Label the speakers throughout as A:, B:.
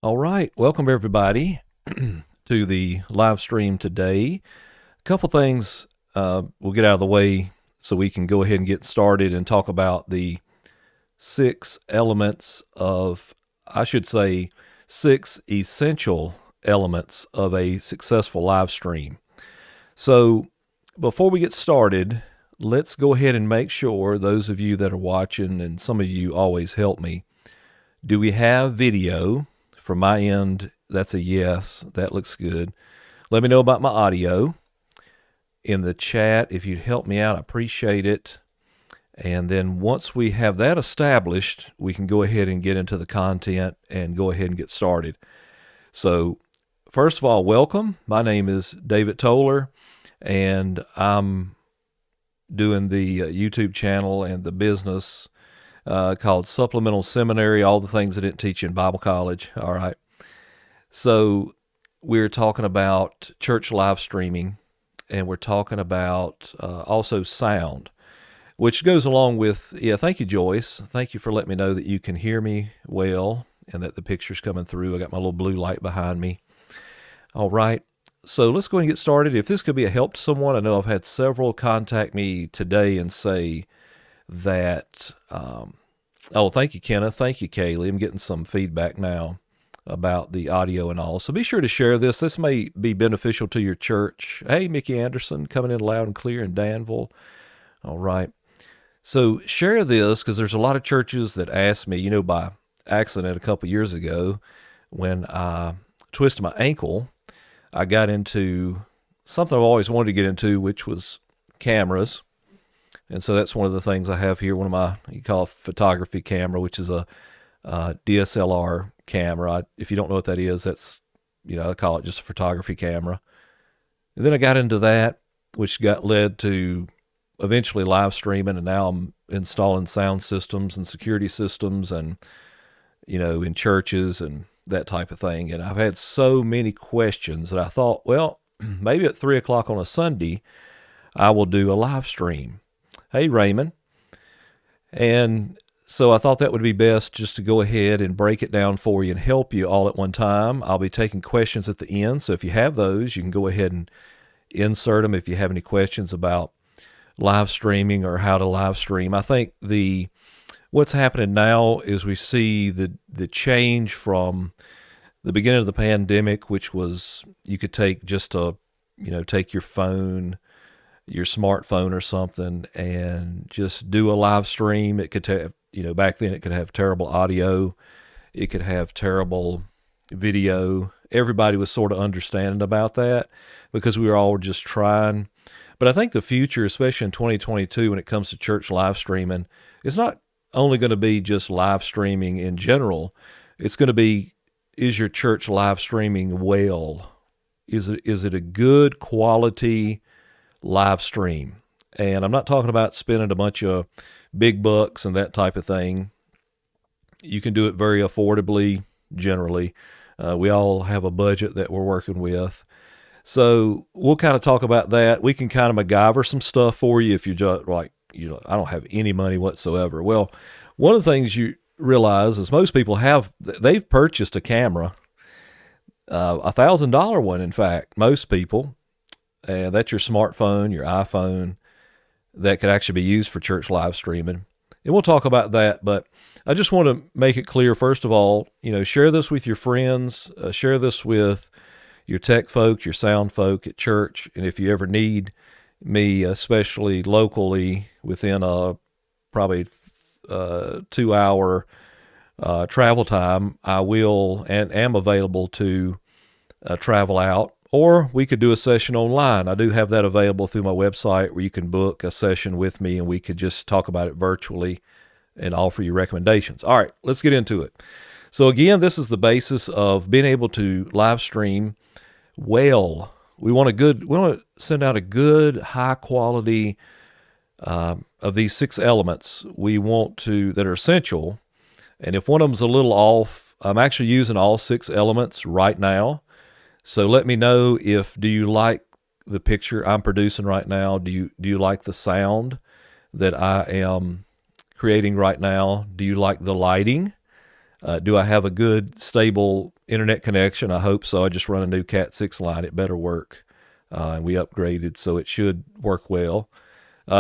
A: All right, welcome everybody to the live stream today. A couple things we'll get out of the way so we can go ahead and get started and talk about the 6 elements of, I should say, 6 essential elements of a successful live stream. So before we get started, let's go ahead and make sure, those of you that are watching, and some of you always help me, do we have video? From my end, that's a yes. That looks good. Let me know about my audio in the chat. If you'd help me out, I appreciate it. And then once we have that established, we can go ahead and get into the content and go ahead and get started. So first of all, welcome. My name is David Toller, and I'm doing the YouTube channel and the business called Supplemental Seminary, all the things I didn't teach you in Bible college. All right. So we're talking about church live streaming, and we're talking about also sound, which goes along with, thank you, Joyce. Thank you for letting me know that you can hear me well and that the picture's coming through. I got my little blue light behind me. All right. So let's go ahead and get started. If this could be a help to someone, I know I've had several contact me today and say that, thank you, Kenneth. Thank you, Kaylee. I'm getting some feedback now about the audio and all. So be sure to share this. This may be beneficial to your church. Hey, Mickey Anderson, coming in loud and clear in Danville. All right. So share this, because there's a lot of churches that ask me, by accident a couple years ago when I twisted my ankle, I got into something I've always wanted to get into, which was cameras. And so that's one of the things I have here, one of my, you call it photography camera, which is a DSLR camera. If you don't know what that is, that's, I call it just a photography camera. And then I got into that, which led to eventually live streaming, and now I'm installing sound systems and security systems and, in churches and that type of thing. And I've had so many questions that I thought, well, maybe at 3 o'clock on a Sunday, I will do a live stream. Hey, Raymond. And so I thought that would be best just to go ahead and break it down for you and help you all at one time. I'll be taking questions at the end. So if you have those, you can go ahead and insert them if you have any questions about live streaming or how to live stream. I think what's happening now is we see the change from the beginning of the pandemic, which was you could take take your phone, your smartphone or something, and just do a live stream. It could have, back then it could have terrible audio. It could have terrible video. Everybody was sort of understanding about that because we were all just trying. But I think the future, especially in 2022, when it comes to church live streaming, is not only going to be just live streaming in general. It's going to be, is your church live streaming well? Is it a good quality live stream? And I'm not talking about spending a bunch of big bucks and that type of thing. You can do it very affordably, generally. We all have a budget that we're working with. So we'll kind of talk about that. We can kind of MacGyver some stuff for you if you're just like, I don't have any money whatsoever. Well, one of the things you realize is most people they've purchased a camera, $1,000 one, in fact, most people. And that's your smartphone, your iPhone, that could actually be used for church live streaming. And we'll talk about that, but I just want to make it clear, first of all, share this with your friends, share this with your tech folk, your sound folk at church. And if you ever need me, especially locally, within a probably 2-hour travel time, I will and am available to travel out. Or we could do a session online. I do have that available through my website where you can book a session with me and we could just talk about it virtually and offer you recommendations. All right, let's get into it. So again, this is the basis of being able to live stream well. We want to send out a good, high quality of these 6 elements we want that are essential. And if one of them's a little off, I'm actually using all 6 elements right now. So let me know do you like the picture I'm producing right now? Do you like the sound that I am creating right now? Do you like the lighting? Do I have a good, stable internet connection? I hope so. I just run a new Cat 6 line. It better work. And we upgraded, so it should work well.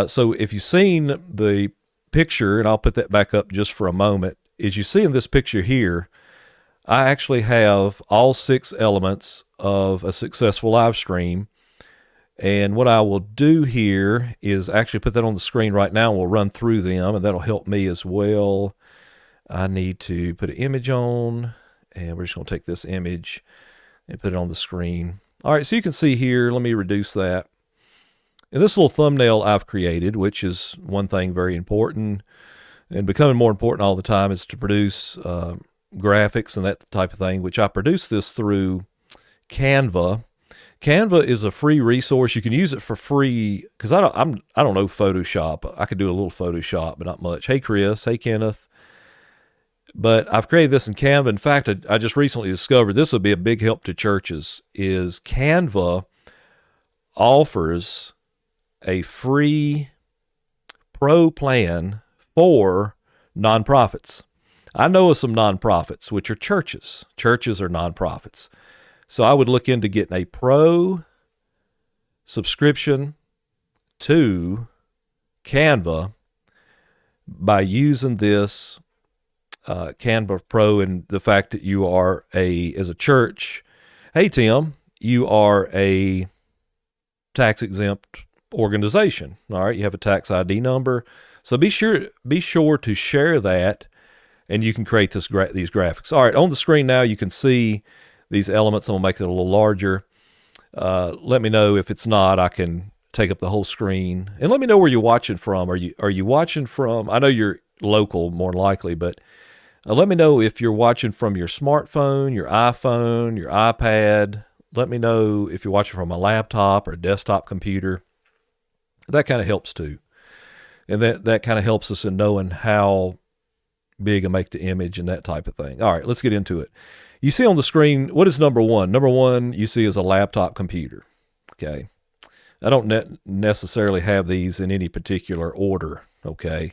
A: So if you've seen the picture, and I'll put that back up just for a moment, as you see in this picture here, I actually have all 6 elements of a successful live stream. And what I will do here is actually put that on the screen right now. We'll run through them, and that'll help me as well. I need to put an image on, and we're just going to take this image and put it on the screen. All right, so you can see here, let me reduce that. And this little thumbnail I've created, which is one thing very important and becoming more important all the time, is to produce graphics and that type of thing, which I produce this through Canva. Canva is a free resource. You can use it for free because I don't know Photoshop. I could do a little Photoshop, but not much. Hey Chris, hey Kenneth. But I've created this in Canva. In fact, I just recently discovered this would be a big help to churches. Is Canva offers a free pro plan for nonprofits. I know of some nonprofits, which are churches. Churches are nonprofits. So I would look into getting a pro subscription to Canva by using this Canva Pro, and the fact that you are as a church, hey Tim, you are a tax exempt organization. All right, you have a tax ID number. So be sure to share that, and you can create these graphics. All right, on the screen now you can see these elements. I'm gonna make it a little larger. Let me know if it's not. I can take up the whole screen, and let me know where you're watching from. Are you watching from? I know you're local more than likely, but let me know if you're watching from your smartphone, your iPhone, your iPad. Let me know if you're watching from a laptop or a desktop computer. That kind of helps too. And that kind of helps us in knowing how big I make the image and that type of thing. All right, let's get into it. You see on the screen, what is number one? Number one you see is a laptop computer. Okay. I don't necessarily have these in any particular order. Okay.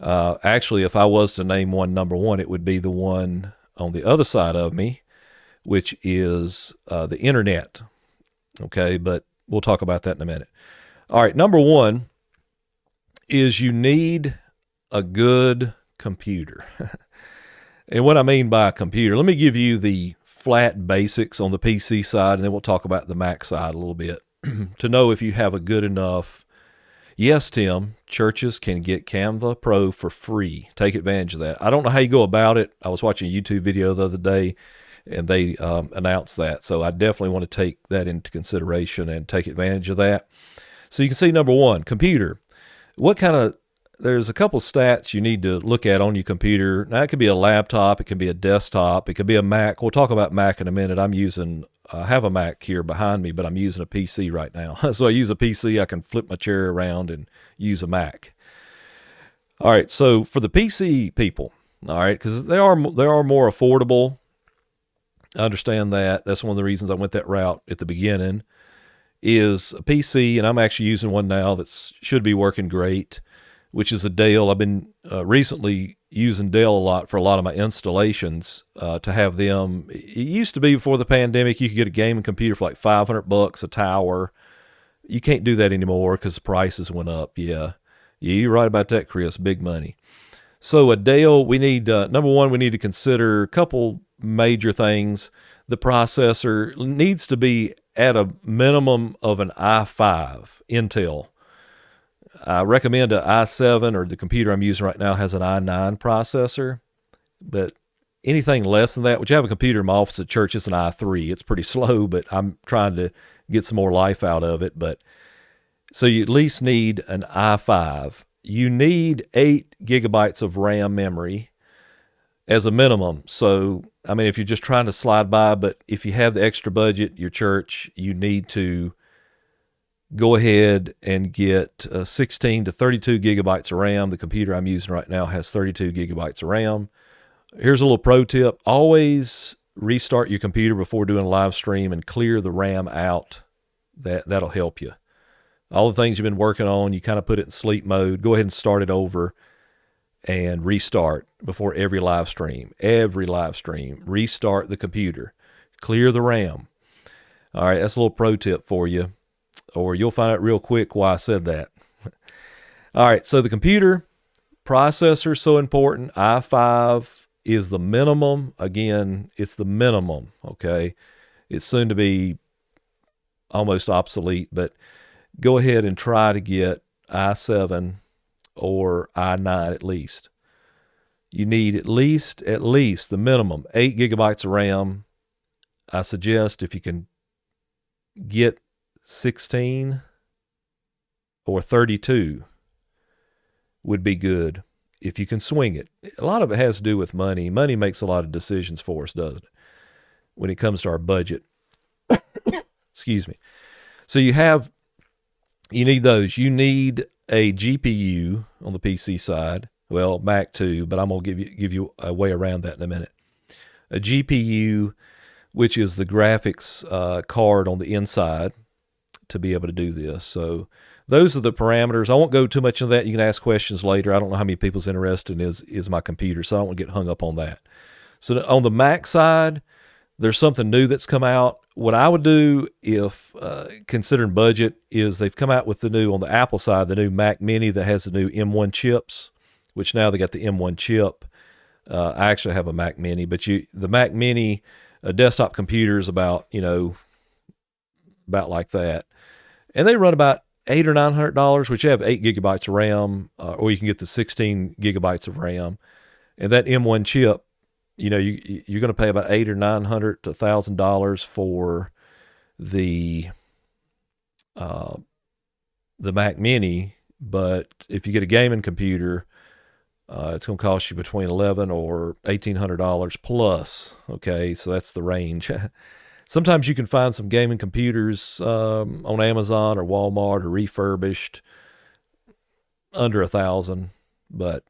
A: Actually, if I was to name one number one, it would be the one on the other side of me, which is the internet. Okay, but we'll talk about that in a minute. All right, number one is you need a good computer. And what I mean by a computer, let me give you the flat basics on the PC side, and then we'll talk about the Mac side a little bit to know if you have a good enough. Yes, Tim, churches can get Canva Pro for free. Take advantage of that. I don't know how you go about it. I was watching a YouTube video the other day, and they announced that. So I definitely want to take that into consideration and take advantage of that. So you can see number one, computer. There's a couple stats you need to look at on your computer. Now, it could be a laptop. It can be a desktop. It could be a Mac. We'll talk about Mac in a minute. I have a Mac here behind me, but I'm using a PC right now. So I use a PC. I can flip my chair around and use a Mac. All right. So for the PC people, all right, because they are more affordable. I understand that. That's one of the reasons I went that route at the beginning, is a PC, and I'm actually using one now that should be working great, which is a Dell. I've been recently using Dell a lot for a lot of my installations to have them. It used to be before the pandemic, you could get a gaming computer for like $500 a tower. You can't do that anymore because the prices went up. Yeah, you're right about that, Chris. Big money. So a Dell, we need, number one, we need to consider a couple major things. The processor needs to be at a minimum of an i5 Intel. I recommend an i7, or the computer I'm using right now has an i9 processor, but anything less than that, which I have a computer in my office at church, it's an i3. It's pretty slow, but I'm trying to get some more life out of it. But so you at least need an i5. You need 8 gigabytes of RAM memory as a minimum. So, I mean, if you're just trying to slide by, but if you have the extra budget, your church, you need to go ahead and get 16 to 32 gigabytes of RAM. The computer I'm using right now has 32 gigabytes of RAM. Here's a little pro tip. Always restart your computer before doing a live stream and clear the RAM out. That'll help you. All the things you've been working on, you kind of put it in sleep mode. Go ahead and start it over and restart before every live stream. Every live stream, restart the computer, clear the RAM. All right, that's a little pro tip for you, or you'll find out real quick why I said that. All right, so the computer processor is so important. i5 is the minimum. Again, it's the minimum, okay? It's soon to be almost obsolete, but go ahead and try to get i7 or i9 at least. You need at least the minimum 8 gigabytes of RAM. I suggest if you can get 16 or 32 would be good if you can swing it. A lot of it has to do with money. Money makes a lot of decisions for us, doesn't it? When it comes to our budget. Excuse me. So you need those. You need a GPU on the PC side. Well, Mac too, but I'm going to give you a way around that in a minute. A GPU, which is the graphics card on the inside to be able to do this. So those are the parameters. I won't go too much into that. You can ask questions later. I don't know how many people's interested in is my computer, so I don't want to get hung up on that. So on the Mac side, there's something new that's come out. What I would do if considering budget is they've come out with on the Apple side, the new Mac Mini that has the new M1 chips, which now they got the M1 chip. I actually have a Mac Mini, but the Mac Mini desktop computer is about like that. And they run about $800 or $900, which you have 8 gigabytes of RAM, or you can get the 16 gigabytes of RAM. And that M1 chip, you're going to pay about $800 or $900 to $1,000 for the Mac Mini. But if you get a gaming computer, it's going to cost you between $1,100 or $1,800 plus. Okay, so that's the range. Sometimes you can find some gaming computers on Amazon or Walmart or refurbished under $1,000. But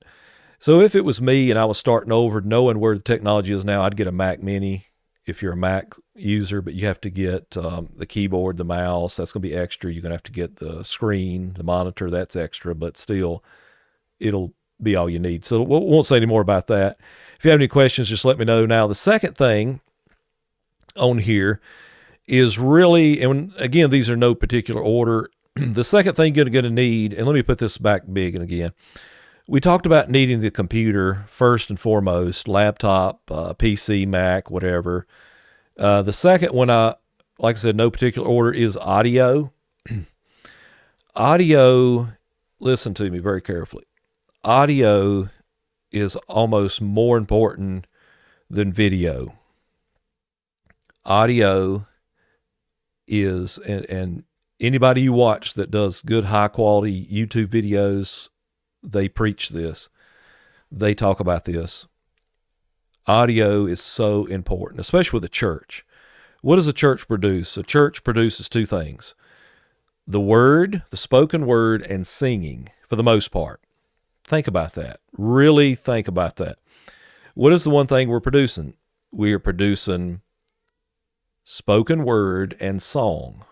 A: so if it was me and I was starting over, knowing where the technology is now, I'd get a Mac Mini if you're a Mac user. But you have to get the keyboard, the mouse. That's going to be extra. You're going to have to get the screen, the monitor. That's extra, but still, it'll be all you need. So we won't say any more about that. If you have any questions, just let me know. Now, the second thing on here is really, and again, these are no particular order. The second thing you're going to need, and let me put this back big and again, we talked about needing the computer first and foremost, laptop, PC, Mac, whatever. The second one, like I said, no particular order, is audio. Audio, listen to me very carefully. Audio is almost more important than video. Audio is, and anybody you watch that does good high quality YouTube videos, they preach this. They talk about this. Audio is so important, especially with a church. What does a church produce? A church produces two things: the word, the spoken word, and singing for the most part. Think about that. Really think about that. What is the one thing we're producing? We are producing spoken word and song.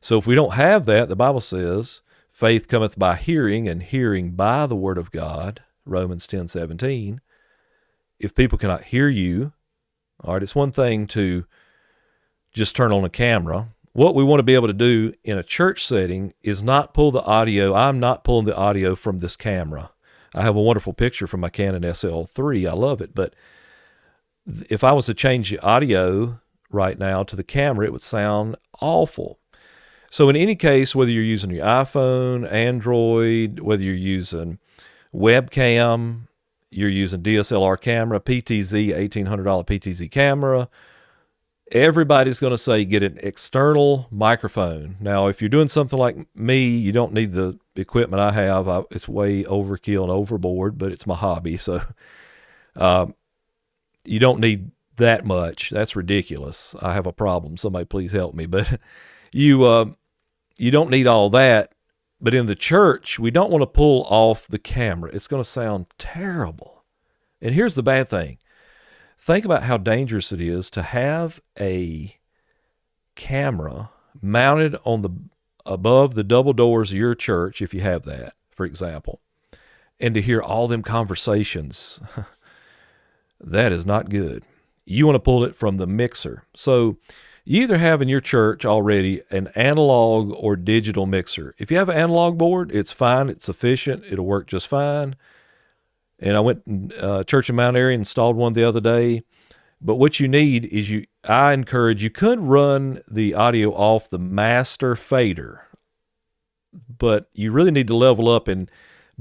A: So if we don't have that, the Bible says, faith cometh by hearing, and hearing by the word of God, Romans 10:17. If people cannot hear you, all right, it's one thing to just turn on a camera. What we want to be able to do in a church setting is not pull the audio. I'm not pulling the audio from this camera. I have a wonderful picture from my Canon SL3. I love it. But if I was to change the audio right now to the camera, it would sound awful. So in any case, whether you're using your iPhone, Android, whether you're using webcam, you're using DSLR camera, PTZ, $1,800 PTZ camera, everybody's going to say get an external microphone. Now, if you're doing something like me, you don't need the equipment I have. It's way overkill and overboard, but it's my hobby. So you don't need that much. That's ridiculous. I have a problem. Somebody please help me. But you don't need all that. But in the church, we don't want to pull off the camera. It's going to sound terrible. And here's the bad thing. Think about how dangerous it is to have a camera mounted on above the double doors of your church, if you have that, for example. and to hear all them conversations. That is not good. You want to pull it from the mixer. So you either have in your church already an analog or digital mixer. If you have an analog board, it's fine. It's sufficient. It'll work just fine. And I went to church in Mount Airy and installed one the other day. But what you need is I encourage, you could run the audio off the master fader, but you really need to level up and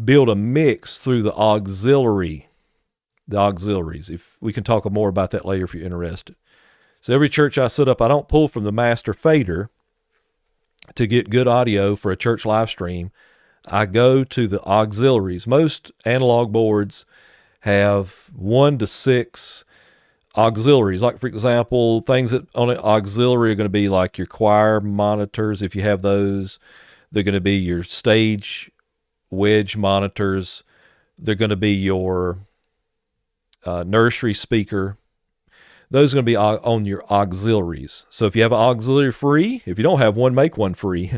A: build a mix through the auxiliaries. If we can talk more about that later if you're interested. So every church I set up, I don't pull from the master fader to get good audio for a church live stream. I go to the auxiliaries. Most analog boards have 1 to 6 auxiliaries. Like, for example, things that on an auxiliary are going to be like your choir monitors, if you have those. They're going to be your stage wedge monitors. They're going to be your nursery speaker. Those are going to be on your auxiliaries. So if you have an auxiliary free, if you don't have one, make one free.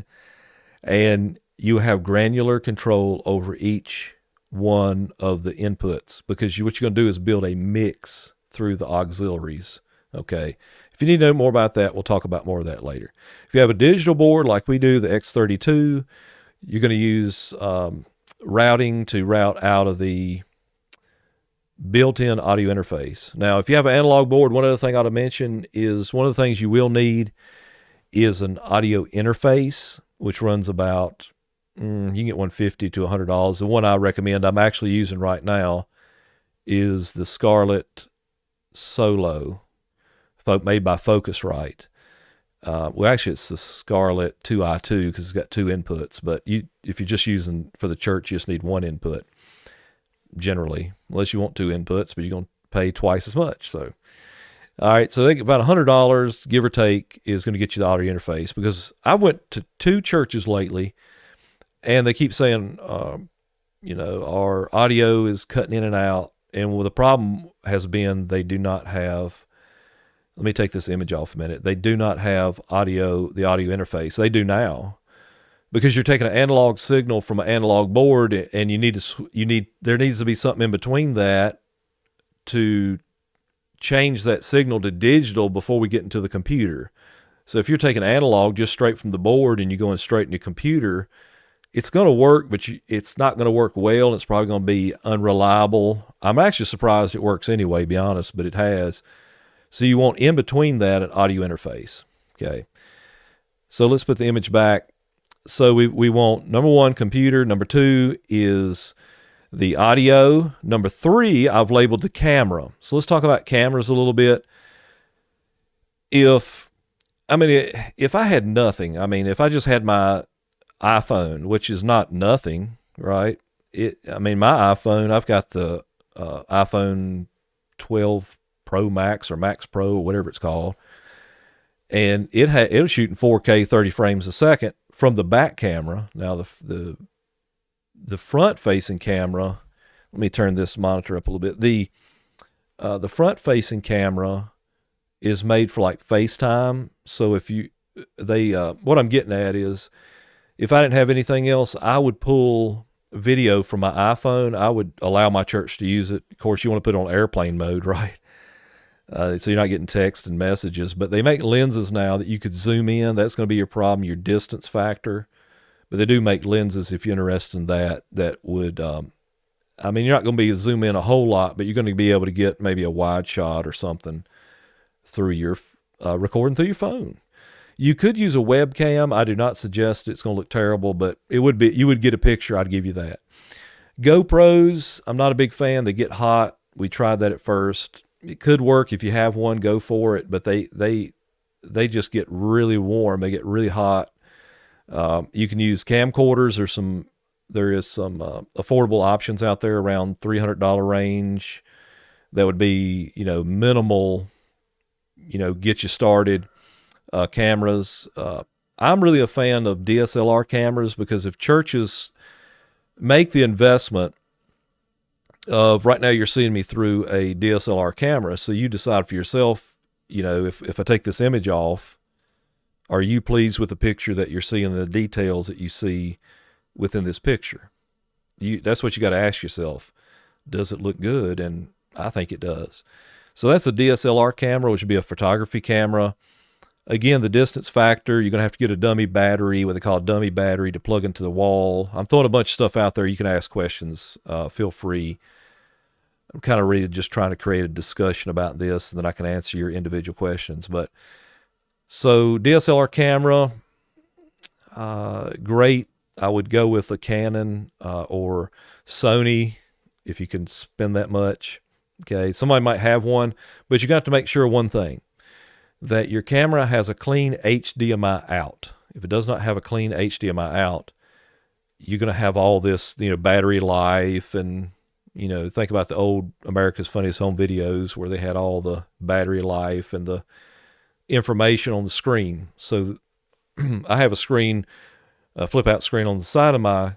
A: And you have granular control over each one of the inputs, because what you're going to do is build a mix through the auxiliaries. Okay. If you need to know more about that, we'll talk about more of that later. If you have a digital board like we do, the X32, you're going to use routing to route out of the built-in audio interface. Now, if you have an analog board, one other thing I ought to mention is one of the things you will need is an audio interface, which runs about, you can get $150 to $100. The one I recommend, I'm actually using right now, is the Scarlett Solo, made by Focusrite. Well, actually, it's the Scarlett 2i2 because it's got 2 inputs. But if you're just using for the church, you just need 1 input, generally, unless you want 2 inputs, but you're going to pay twice as much. So, all right, so about $100, give or take, is going to get you the audio interface, because I went to 2 churches lately, and they keep saying, our audio is cutting in and out. And the problem has been they do not have, let me take this image off a minute. They do not have the audio interface. They do now, because you're taking an analog signal from an analog board, and there needs to be something in between that to change that signal to digital before we get into the computer. So if you're taking analog just straight from the board and you're going straight into your computer, it's going to work, but it's not going to work well. And it's probably going to be unreliable. I'm actually surprised it works anyway, to be honest, but it has. So you want in between that an audio interface. Okay. So let's put the image back. So we want, number 1, computer. Number 2 is the audio. Number 3, I've labeled the camera. So let's talk about cameras a little bit. If I had nothing, if I just had my iPhone, which is not nothing, right? My iPhone, I've got the iPhone 12 Pro Max or Max Pro or whatever it's called, and it'll shoot in 4K 30 frames a second from the back camera. Now the front facing camera, let me turn this monitor up a little bit. The front facing camera is made for like FaceTime. So what I'm getting at is, if I didn't have anything else, I would pull video from my iPhone. I would allow my church to use it. Of course, you want to put it on airplane mode, right? So you're not getting text and messages. But they make lenses now that you could zoom in. That's going to be your problem, your distance factor. But they do make lenses, if you're interested in that would, you're not going to be zoom in a whole lot, but you're going to be able to get maybe a wide shot or something through your recording through your phone. You could use a webcam. I do not suggest it's going to look terrible, but you would get a picture. I'd give you that. GoPros, I'm not a big fan. They get hot. We tried that at first. It could work if you have one, go for it, but they just get really warm. They get really hot. You can use camcorders. There is some affordable options out there around $300 range. That would be, minimal, get you started. Cameras. I'm really a fan of DSLR cameras, because if churches make the investment of, right now you're seeing me through a DSLR camera, so you decide for yourself, if I take this image off, are you pleased with the picture that you're seeing, the details that you see within this picture? That's what you got to ask yourself. Does it look good? And I think it does. So that's a DSLR camera, which would be a photography camera. Again, the distance factor, you're going to have to get a dummy battery, what they call a dummy battery, to plug into the wall. I'm throwing a bunch of stuff out there. You can ask questions. Feel free. I'm kind of really just trying to create a discussion about this, and then I can answer your individual questions. But so DSLR camera, great. I would go with a Canon or Sony if you can spend that much. Okay, somebody might have one, but you got to make sure one thing, that your camera has a clean HDMI out. If it does not have a clean HDMI out, you're going to have all this, battery life, and, think about the old America's Funniest Home Videos where they had all the battery life and the information on the screen. So I have a flip out screen on the side of my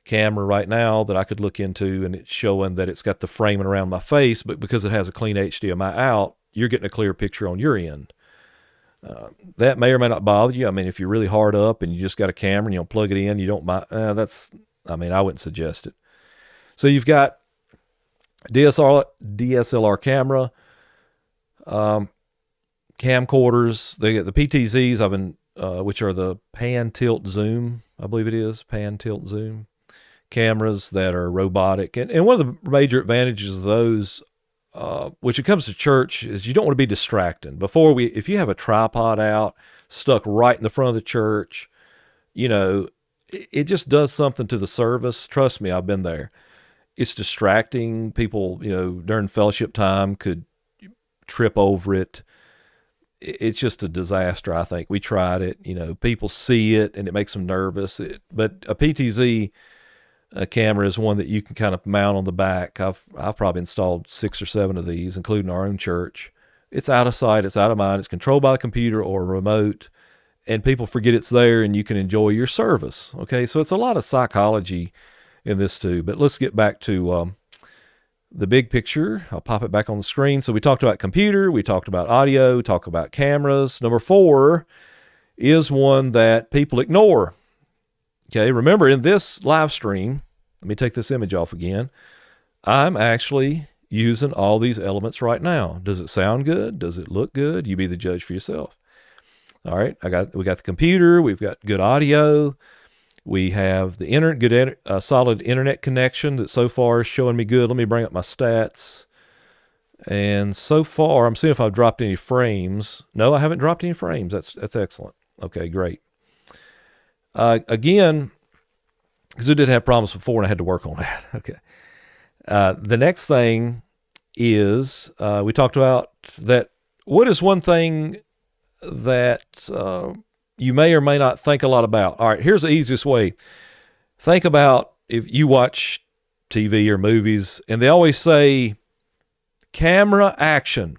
A: camera right now that I could look into, and it's showing that it's got the framing around my face, but because it has a clean HDMI out, you're getting a clear picture on your end. That may or may not bother you. I mean, if you're really hard up and you just got a camera and you don't plug it in, you don't mind. I wouldn't suggest it. So you've got DSLR camera, camcorders. They get the PTZs, which are the pan, tilt, zoom. I believe it is pan, tilt, zoom cameras that are robotic. And one of the major advantages of those, which it comes to church, is you don't want to be distracting. If you have a tripod out, stuck right in the front of the church, it just does something to the service. Trust me, I've been there. It's distracting. People, during fellowship time could trip over it. It's just a disaster, I think. We tried it. People see it and it makes them nervous. But a PTZ camera is one that you can kind of mount on the back. I've probably installed 6 or 7 of these, including our own church. It's out of sight, it's out of mind. It's controlled by a computer or a remote, and people forget it's there, and you can enjoy your service. Okay, so it's a lot of psychology in this too. But let's get back to the big picture. I'll pop it back on the screen. So we talked about computer, we talked about audio, talked about cameras. Number 4 is one that people ignore. Okay, remember, in this live stream, let me take this image off again. I'm actually using all these elements right now. Does it sound good? Does it look good? You be the judge for yourself. All right, we got the computer. We've got good audio. We have the solid internet connection that so far is showing me good. Let me bring up my stats. And so far, I'm seeing if I've dropped any frames. No, I haven't dropped any frames. That's excellent. Okay, great. Again, because we did have problems before and I had to work on that. Okay. The next thing is, we talked about that. What is one thing that you may or may not think a lot about? All right, here's the easiest way. Think about if you watch TV or movies and they always say camera action,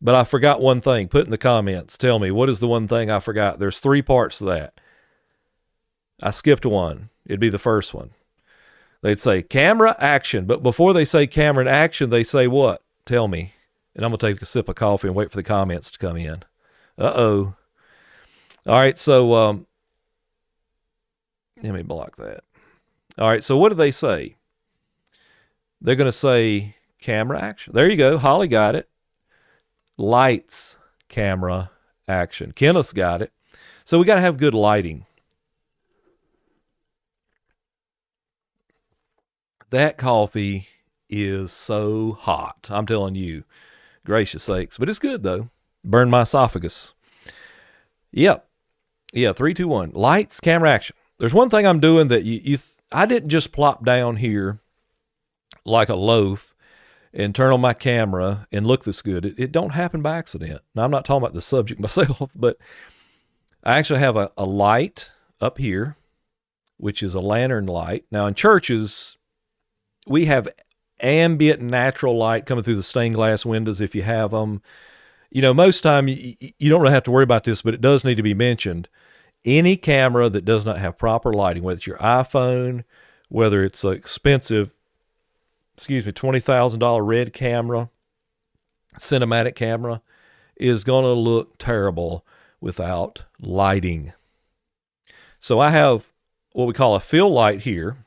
A: but I forgot one thing. Put in the comments. Tell me, what is the one thing I forgot? There's 3 parts to that. I skipped one. It'd be the first one. They'd say camera action, but before they say camera and action, they say what? Tell me. And I'm going to take a sip of coffee and wait for the comments to come in. Uh-oh. All right, so let me block that. All right, so what do they say? They're going to say camera action. There you go. Holly got it. Lights, camera, action. Kenneth's got it. So we got to have good lighting. That coffee is so hot. I'm telling you, gracious sakes. But it's good, though. Burned my esophagus. Yep. Yeah, 3, 2, 1. Lights, camera, action. There's one thing I'm doing that I didn't just plop down here like a loaf and turn on my camera and look this good. It don't happen by accident. Now, I'm not talking about the subject myself, but I actually have a light up here, which is a lantern light. Now, in churches, we have ambient natural light coming through the stained glass windows if you have them. Most time you don't really have to worry about this, but it does need to be mentioned. Any camera that does not have proper lighting, whether it's your iPhone, whether it's an expensive, $20,000 red camera, cinematic camera, is going to look terrible without lighting. So I have what we call a fill light here.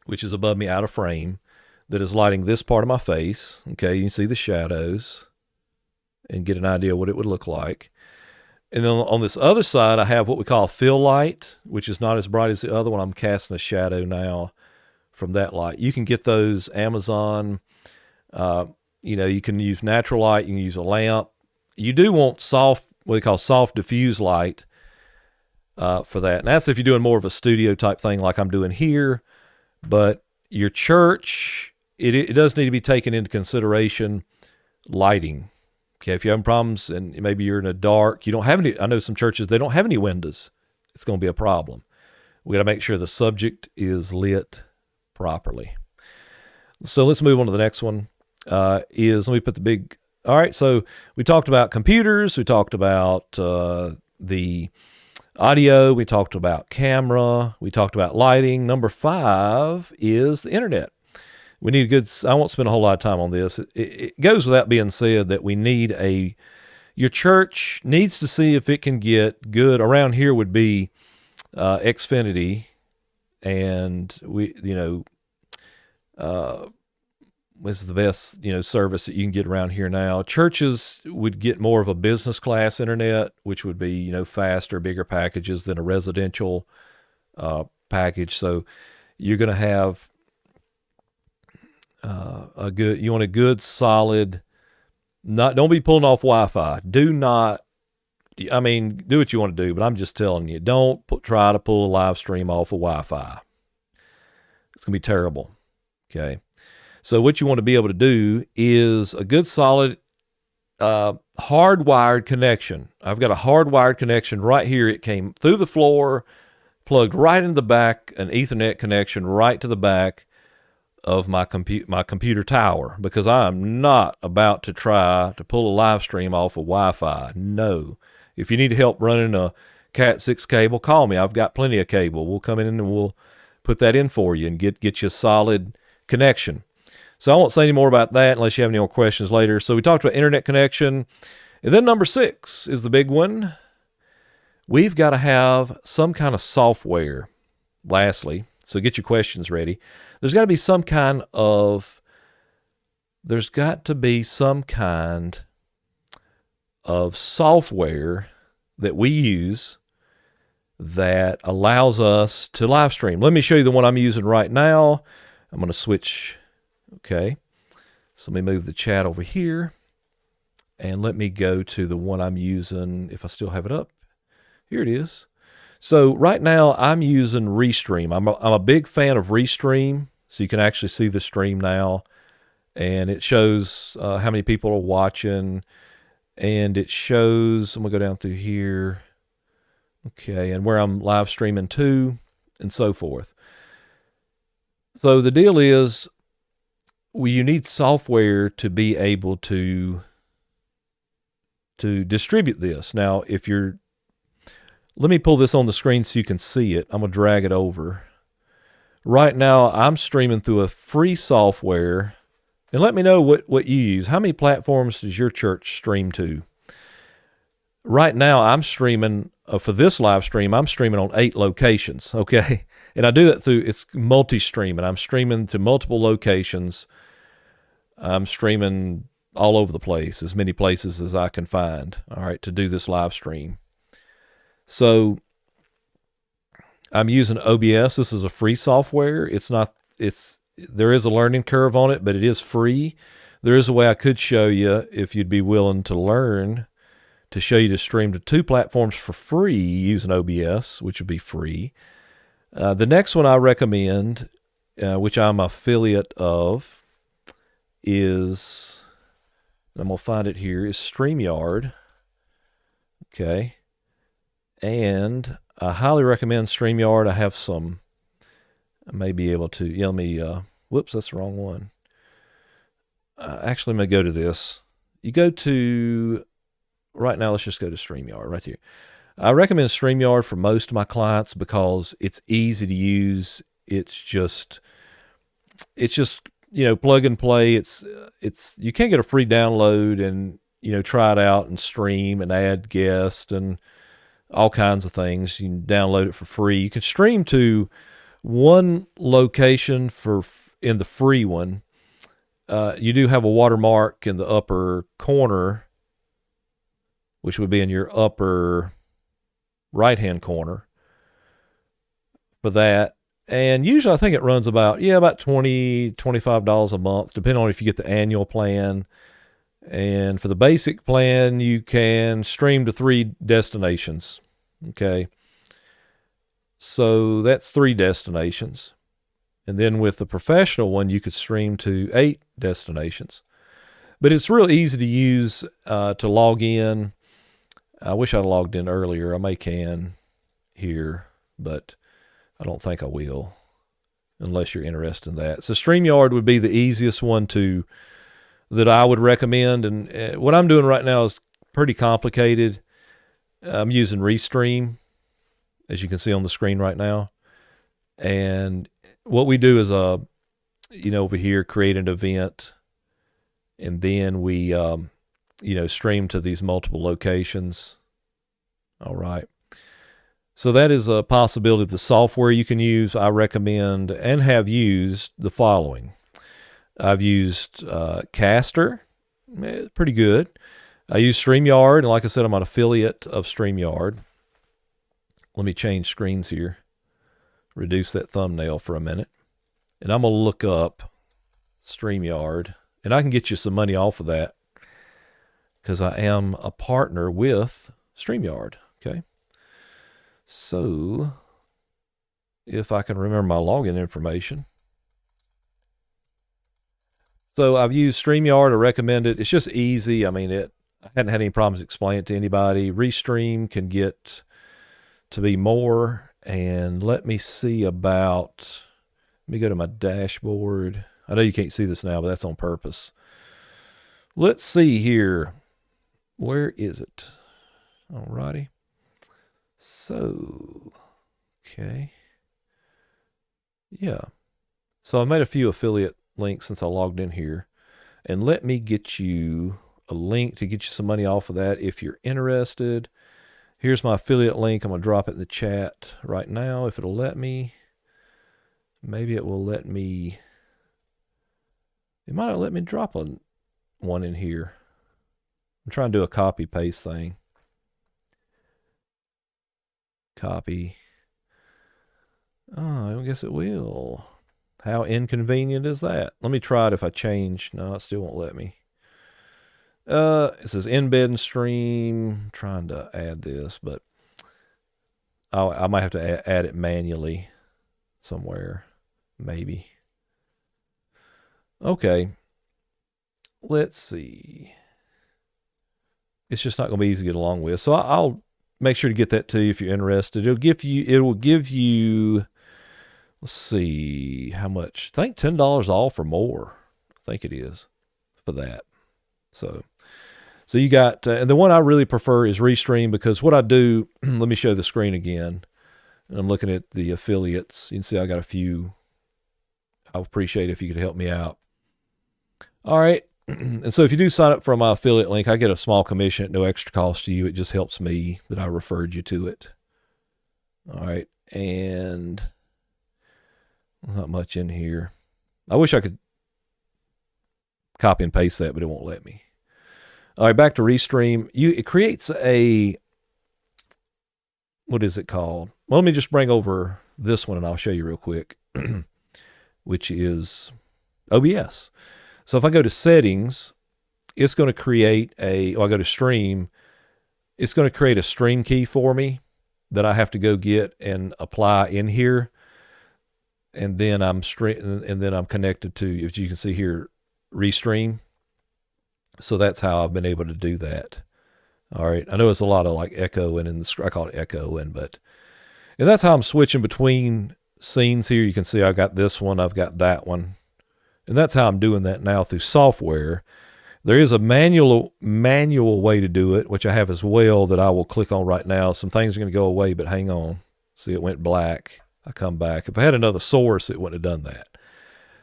A: which is above me out of frame, that is lighting this part of my face. Okay, you can see the shadows and get an idea of what it would look like. And then on this other side, I have what we call fill light, which is not as bright as the other one. I'm casting a shadow now from that light. You can get those Amazon. You can use natural light. You can use a lamp. You do want soft, what they call soft diffuse light for that. And that's if you're doing more of a studio type thing like I'm doing here. But your church, it does need to be taken into consideration lighting. Okay, if you're having problems and maybe you're in a dark, you don't have any, I know some churches, they don't have any windows. It's going to be a problem. We got to make sure the subject is lit properly. So let's move on to the next one. Let me put the big, all right, so we talked about computers, we talked about the audio, we talked about camera, we talked about lighting. Number 5 is the internet. We need a good, I won't spend a whole lot of time on this. It goes without being said that we need your church needs to see if it can get good. Around here would be Xfinity, and this is the best, service that you can get around here now. Churches would get more of a business class internet, which would be, faster, bigger packages than a residential package. So you're going to have you want a good, solid, don't be pulling off Wi-Fi. Do what you want to do, but I'm just telling you, don't try to pull a live stream off of Wi-Fi. It's going to be terrible. Okay. So what you want to be able to do is a good, solid, hardwired connection. I've got a hardwired connection right here. It came through the floor, plugged right into the back, an Ethernet connection right to the back of my computer tower, because I'm not about to try to pull a live stream off of Wi-Fi. No. If you need help running a Cat 6 cable, call me. I've got plenty of cable. We'll come in and we'll put that in for you and get you a solid connection. So I won't say any more about that unless you have any more questions later. So we talked about internet connection. And then number 6 is the big one. We've got to have some kind of software. Lastly, so get your questions ready. There's got to be some kind of software that we use that allows us to live stream. Let me show you the one I'm using right now. I'm going to switch. Okay. So let me move the chat over here and let me go to the one I'm using. If I still have it up, here it is. So right now I'm using Restream. I'm a big fan of Restream. So you can actually see the stream now, and it shows how many people are watching, and it shows, I'm going to go down through here, okay, and where I'm live streaming to, and so forth. So the deal is, you need software to be able to distribute this. Now, let me pull this on the screen so you can see it. I'm going to drag it over. Right now, I'm streaming through a free software, and let me know what you use. How many platforms does your church stream to? Right now, I'm streaming, for this live stream, I'm streaming on 8 locations, okay? And I do that it's multi-streaming. I'm streaming to multiple locations. I'm streaming all over the place, as many places as I can find, all right, to do this live stream. So I'm using OBS. This is a free software. There is a learning curve on it, but it is free. There is a way I could show you, if you'd be willing to learn, to show you to stream to 2 platforms for free using OBS, which would be free. The next one I recommend, which I'm affiliate of, is, I'm going to find it here, is StreamYard. Okay. And I highly recommend StreamYard. I have some, I may be able to, let me, whoops, that's the wrong one. Actually, I'm going to go to this. You go to, right now, let's just go to StreamYard right here. I recommend StreamYard for most of my clients because it's easy to use. It's just, plug and play. You can't get a free download and, try it out and stream and add guests and all kinds of things. You can download it for free. You can stream to One location in the free one, you do have a watermark in the upper corner, which would be in your upper right-hand corner for that. And usually I think it runs about $20, $25 a month, depending on if you get the annual plan. And for the basic plan, you can stream to 3 destinations. Okay. So that's 3 destinations. And then with the professional one, you could stream to 8 destinations. But it's real easy to use to log in. I wish I'd logged in earlier. I can here, but I don't think I will unless you're interested in that. So StreamYard would be the easiest one that I would recommend. And what I'm doing right now is pretty complicated. I'm using Restream, as you can see on the screen right now. And what we do is, over here, create an event, and then we, stream to these multiple locations. All right. So that is a possibility. The software you can use, I recommend and have used the following. I've used Caster, pretty good. I use StreamYard, and like I said, I'm an affiliate of StreamYard. Let me change screens here. Reduce that thumbnail for a minute. And I'm going to look up StreamYard, and I can get you some money off of that because I am a partner with StreamYard. Okay. So if I can remember my login information. So I've used StreamYard. I recommend it. It's just easy. I hadn't had any problems explaining it to anybody. Restream can get to be more. And let me see let me go to my dashboard. I know you can't see this now, but that's on purpose. Let's see here. Where is it? Alrighty. So, okay. Yeah. So I made a few affiliate links since I logged in here. And let me get you a link to get you some money off of that if you're interested. Here's my affiliate link. I'm going to drop it in the chat right now if it'll let me. Maybe it will let me. It might not let me drop one in here. I'm trying to do a copy paste thing. Copy. Oh, I guess it will. How inconvenient is that? Let me try it if I change. No, it still won't let me. It says embed and stream. I'm trying to add this, but I might have to add it manually somewhere, maybe. Okay. Let's see. It's just not going to be easy to get along with. So I'll make sure to get that to you if you're interested. It will give you, let's see how much. I think $10 off or more. I think it is for that. So you got, and the one I really prefer is Restream because what I do, let me show the screen again. And I'm looking at the affiliates. You can see I got a few. I would appreciate it if you could help me out. All right. And so if you do sign up for my affiliate link, I get a small commission at no extra cost to you. It just helps me that I referred you to it. All right. And not much in here. I wish I could copy and paste that, but it won't let me. All right, back to Restream. It creates what is it called? Well, let me just bring over this one and I'll show you real quick, which is OBS. So if I go to settings, it's going to create I go to stream, it's going to create a stream key for me that I have to go get and apply in here. And then I'm connected to, as you can see here, Restream. So that's how I've been able to do that. All right. I know it's a lot of like echoing I call it echoing, and that's how I'm switching between scenes here. You can see I got this one, I've got that one. And that's how I'm doing that now through software. There is a manual way to do it, which I have as well that I will click on right now. Some things are going to go away, but hang on. See, it went black. I come back. If I had another source, it wouldn't have done that.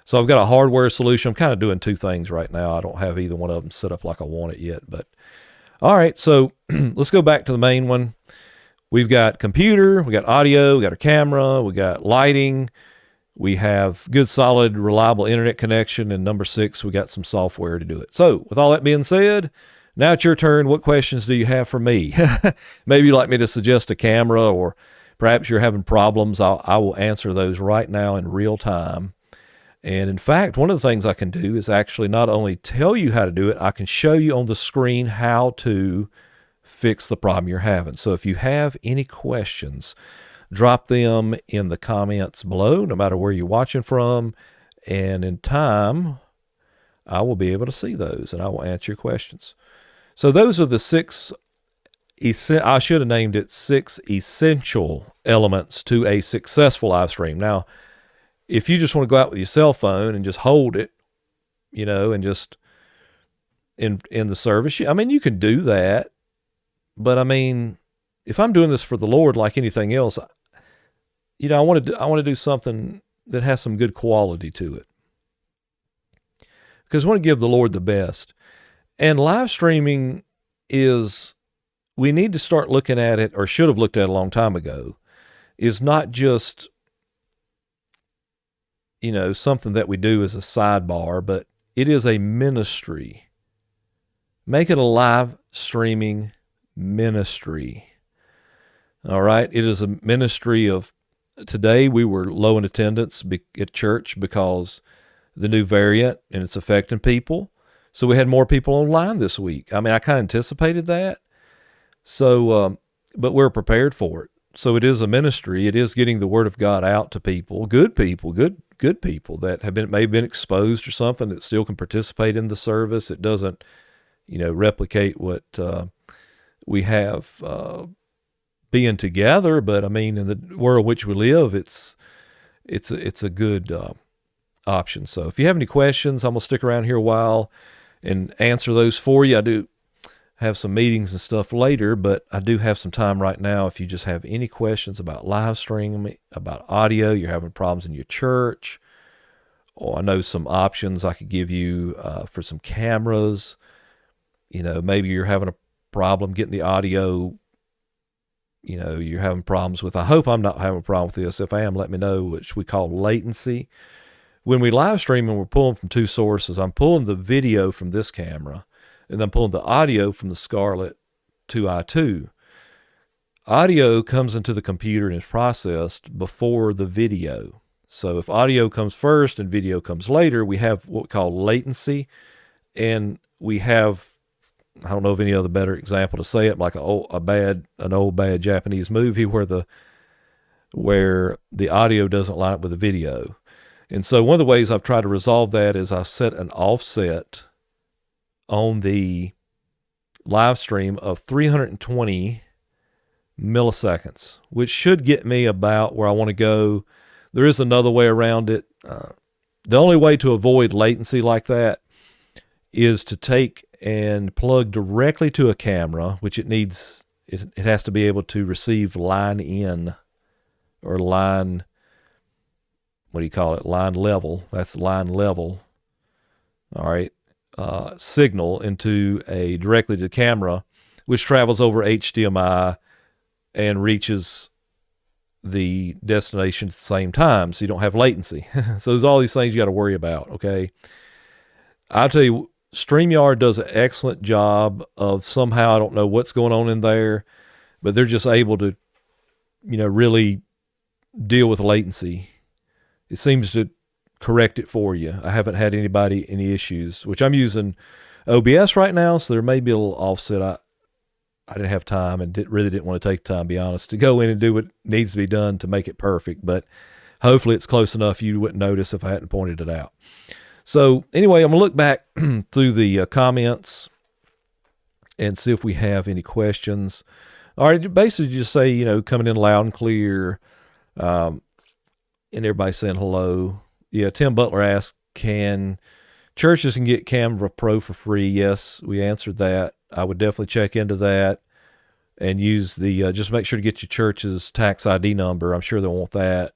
A: So I've got a hardware solution. I'm kind of doing two things right now. I don't have either one of them set up like I want it yet. But all right, so let's go back to the main one. We've got computer, we got audio, we got our camera, we got lighting. We have good, solid, reliable internet connection. And number 6, we got some software to do it. So with all that being said, now it's your turn. What questions do you have for me? Maybe you'd like me to suggest a camera, or perhaps you're having problems. I will answer those right now in real time. And in fact, one of the things I can do is actually not only tell you how to do it, I can show you on the screen how to fix the problem you're having. So if you have any questions, drop them in the comments below, no matter where you're watching from. And in time, I will be able to see those and I will answer your questions. So those are the 6, I should have named it 6 essential elements to a successful live stream. Now, if you just want to go out with your cell phone and just hold it, and just in the service, I mean, you can do that. But I mean, if I'm doing this for the Lord, like anything else, I want to do something that has some good quality to it, because I want to give the Lord the best. And live streaming we need to start looking at it, or should have looked at it a long time ago, is not just, something that we do as a sidebar, but it is a ministry. Make it a live streaming ministry. All right. It is a ministry of, today we were low in attendance at church because the new variant and it's affecting people. So we had more people online this week. I mean, I kind of anticipated that. So, but we're prepared for it. So it is a ministry. It is getting the word of God out to people, good people that have maybe been exposed or something, that still can participate in the service. It doesn't, replicate what we have being together. But I mean, in the world in which we live, it's a good option. So if you have any questions, I'm gonna stick around here a while and answer those for you. I do have some meetings and stuff later, but I do have some time right now. If you just have any questions about live streaming, about audio, you're having problems in your church, or I know some options I could give you for some cameras. Maybe you're having a problem getting the audio, you're having problems with, I hope I'm not having a problem with this. If I am, let me know, which we call latency. When we live stream and we're pulling from 2 sources, I'm pulling the video from this camera, and I'm pulling the audio from the Scarlett 2i2. Audio comes into the computer and is processed before the video. So if audio comes first and video comes later, we have what we call latency. And we have, I don't know of any other better example to say it, like an old bad Japanese movie where the audio doesn't line up with the video. And so one of the ways I've tried to resolve that is I've set an offset on the live stream of 320 milliseconds, which should get me about where I want to go. There is another way around it. The only way to avoid latency like that is to take and plug directly to a camera, which it has to be able to receive line in, or line, what do you call it? Line level. That's line level. All right. Signal directly to the camera, which travels over HDMI and reaches the destination at the same time, so you don't have latency. So there's all these things you got to worry about. Okay. I'll tell you, StreamYard does an excellent job of, somehow, I don't know what's going on in there, but they're just able to, really deal with latencyy. It seems to correct it for you. I haven't had any issues, which I'm using OBS right now, so there may be a little offset. I didn't have time and really didn't want to take time, to be honest, to go in and do what needs to be done to make it perfect. But hopefully it's close enough you wouldn't notice if I hadn't pointed it out. So anyway, I'm going to look back through the comments and see if we have any questions. All right, basically just say, coming in loud and clear, and everybody saying hello. Yeah, Tim Butler asked, can churches get Canva Pro for free? Yes, we answered that. I would definitely check into that and use the, just make sure to get your church's tax ID number. I'm sure they'll want that.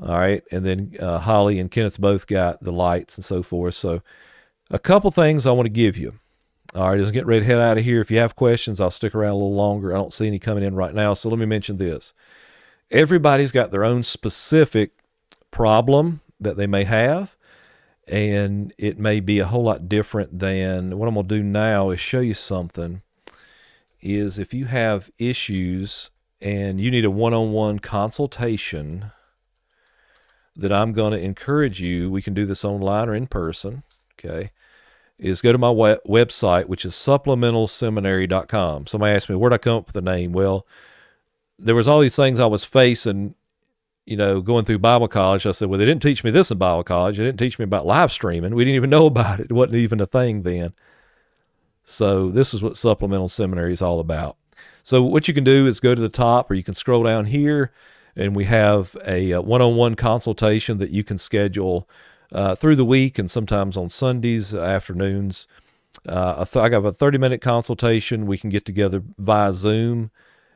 A: All right. And then Holly and Kenneth both got the lights and so forth. So a couple things I want to give you. All right. Just get ready to head out of here. If you have questions, I'll stick around a little longer. I don't see any coming in right now. So let me mention this. Everybody's got their own specific problem that they may have, and it may be a whole lot different than what I'm going to do now is show you something. Is if you have issues and you need a one-on-one consultation, that I'm going to encourage you, we can do this online or in person, okay, is go to my website, which is supplementalseminary.com. Somebody asked me, where'd I come up with the name? Well, there was all these things I was facing, going through Bible college. I said, well, they didn't teach me this in Bible college. They didn't teach me about live streaming. We didn't even know about it. It wasn't even a thing then. So this is what Supplemental Seminary is all about. So what you can do is go to the top, or you can scroll down here, and we have a one-on-one consultation that you can schedule through the week and sometimes on Sundays afternoons. I got a 30-minute consultation. We can get together via Zoom.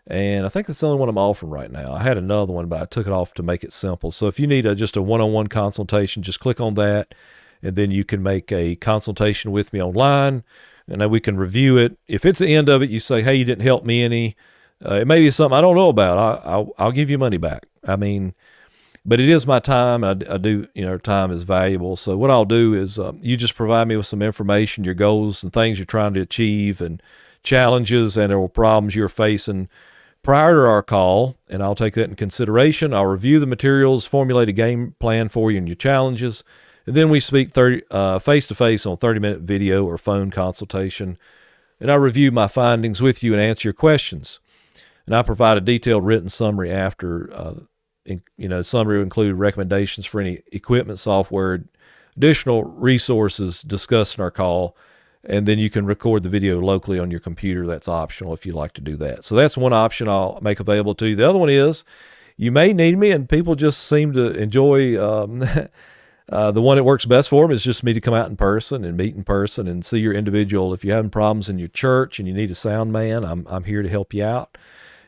A: And I think that's the only one I'm offering right now. I had another one, but I took it off to make it simple. So if you need just a one-on-one consultation, just click on that, and then you can make a consultation with me online, and then we can review it. If at the end of it you say, hey, you didn't help me any, it may be something I don't know about, I'll give you money back. But it is my time. I do, time is valuable. So what I'll do is you just provide me with some information, your goals and things you're trying to achieve, and challenges and/or problems you're facing prior to our call, and I'll take that in consideration. I'll review the materials, formulate a game plan for you and your challenges, and then we speak face-to-face on 30-minute video or phone consultation, and I review my findings with you and answer your questions. And I provide a detailed written summary after. Summary will include recommendations for any equipment, software, additional resources discussed in our call, and then you can record the video locally on your computer. That's optional if you'd like to do that. So that's one option I'll make available to you. The other one is you may need me, and people just seem to enjoy the one that works best for them is just me to come out in person and meet in person and see your individual. If you're having problems in your church and you need a sound man, I'm here to help you out.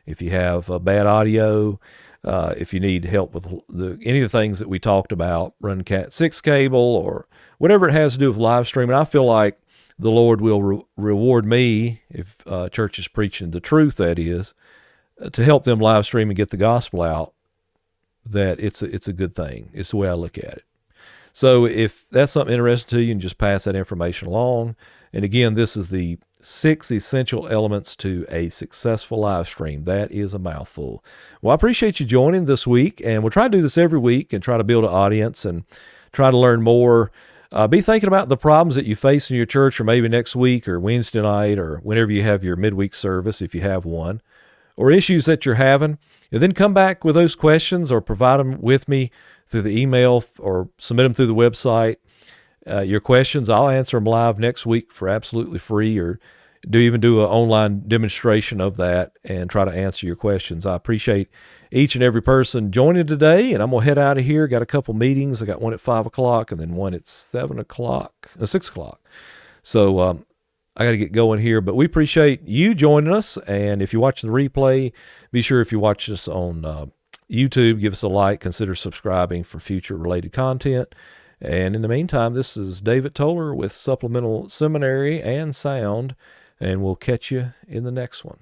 A: If you have bad audio, if you need help with any of the things that we talked about, run Cat 6 cable or whatever it has to do with live streaming, I feel like the Lord will reward me, if church is preaching the truth, that is, to help them live stream and get the gospel out, that it's a good thing. It's the way I look at it. So if that's something interesting to you, and just pass that information along. And again, this is the 6 essential elements to a successful live stream. That is a mouthful. Well, I appreciate you joining this week, and we'll try to do this every week and try to build an audience and try to learn more. Be thinking about the problems that you face in your church, or maybe next week or Wednesday night or whenever you have your midweek service, if you have one, or issues that you're having, and then come back with those questions or provide them with me through the email or submit them through the website. Your questions, I'll answer them live next week for absolutely free, or do an online demonstration of that and try to answer your questions. I appreciate each and every person joining today, and I'm going to head out of here. Got a couple meetings. I got one at 5 o'clock and then one at 6 o'clock. So I got to get going here, but we appreciate you joining us. And if you're watching the replay, be sure, if you watch us on YouTube, give us a like, consider subscribing for future related content. And in the meantime, this is David Toller with Supplemental Seminary and Sound, and we'll catch you in the next one.